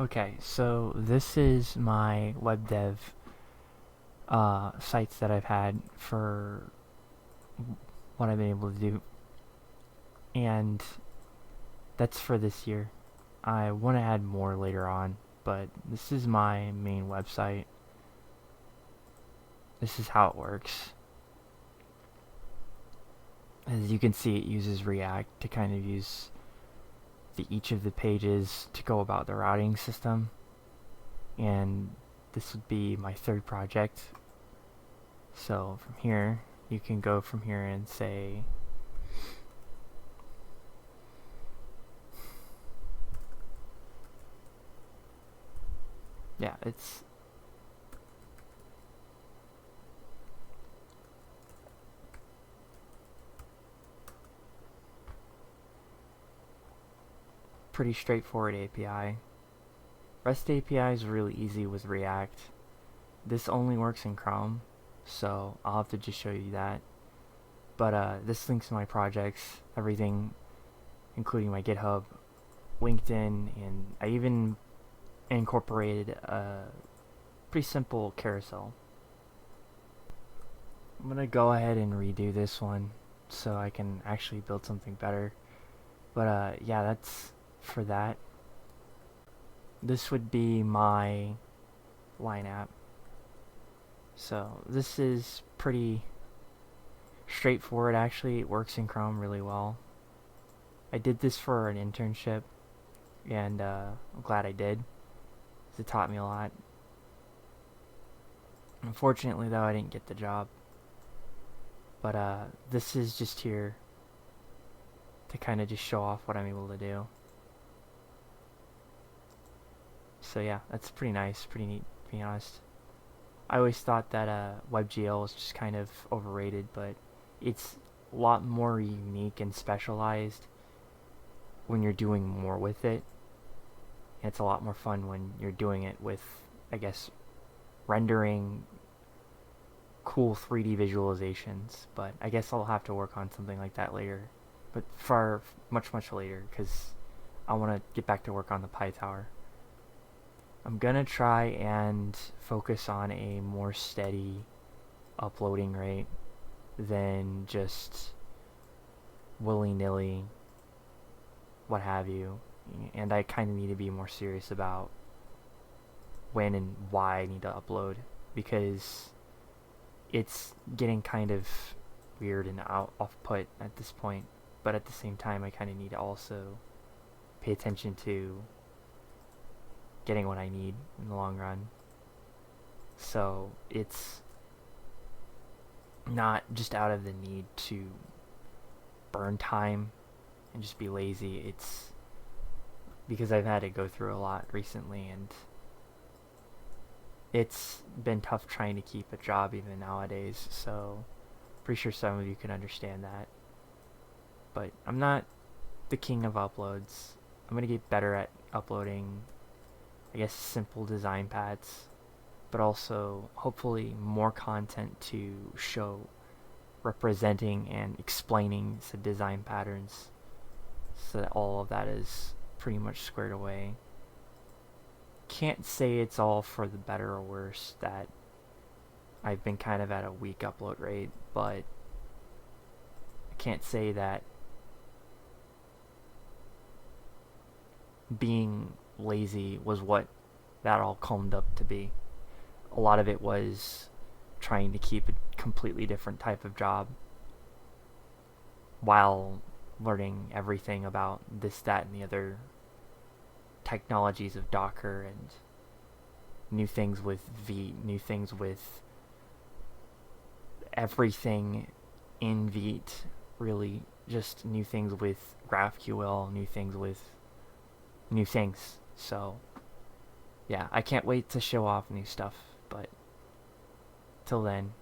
Okay, so this is my web dev sites that I've had for what I've been able to do, and that's for this year. I want to add more later on, but this is my main website. This is how it works. As you can see, it uses React to kind of use each of the pages to go about the routing system, and this would be my third project. So from here, you can go from here and say, yeah, it's pretty straightforward API. REST API is really easy with React. This only works in Chrome, so I'll have to just show you that. But this links to my projects, everything, including my GitHub, LinkedIn, and I even incorporated a pretty simple carousel. I'm gonna go ahead and redo this one so I can actually build something better. But yeah, that's for that. This would be my line app. So this is pretty straightforward actually. It works in Chrome really well. I did this for an internship, and I'm glad I did. It taught me a lot. Unfortunately though, I didn't get the job. But this is just here to kind of just show off what I'm able to do. So yeah, that's pretty nice, pretty neat to be honest. I always thought that WebGL was just kind of overrated, but it's a lot more unique and specialized when you're doing more with it. And it's a lot more fun when you're doing it with, I guess, rendering cool 3D visualizations. But I guess I'll have to work on something like that later. But far, much, much later, because I want to get back to work on the PyTower. I'm gonna try and focus on a more steady uploading rate than just willy-nilly, what have you. And I kind of need to be more serious about when and why I need to upload, because it's getting kind of weird and off-put at this point. But at the same time, I kind of need to also pay attention to getting what I need in the long run. So it's not just out of the need to burn time and just be lazy. It's because I've had to go through a lot recently, and it's been tough trying to keep a job even nowadays. So pretty sure some of you can understand that. But I'm not the king of uploads. I'm gonna get better at uploading, I guess, simple design pads, but also hopefully more content to show representing and explaining the design patterns, so that all of that is pretty much squared away. Can't say it's all for the better or worse that I've been kind of at a weak upload rate, but I can't say that being lazy was what that all combed up to be. A lot of it was trying to keep a completely different type of job while learning everything about this, that, and the other technologies of Docker, and new things with Vite, new things with everything in Vite, really just new things with GraphQL, new things with new things. So yeah, I can't wait to show off new stuff, but till then,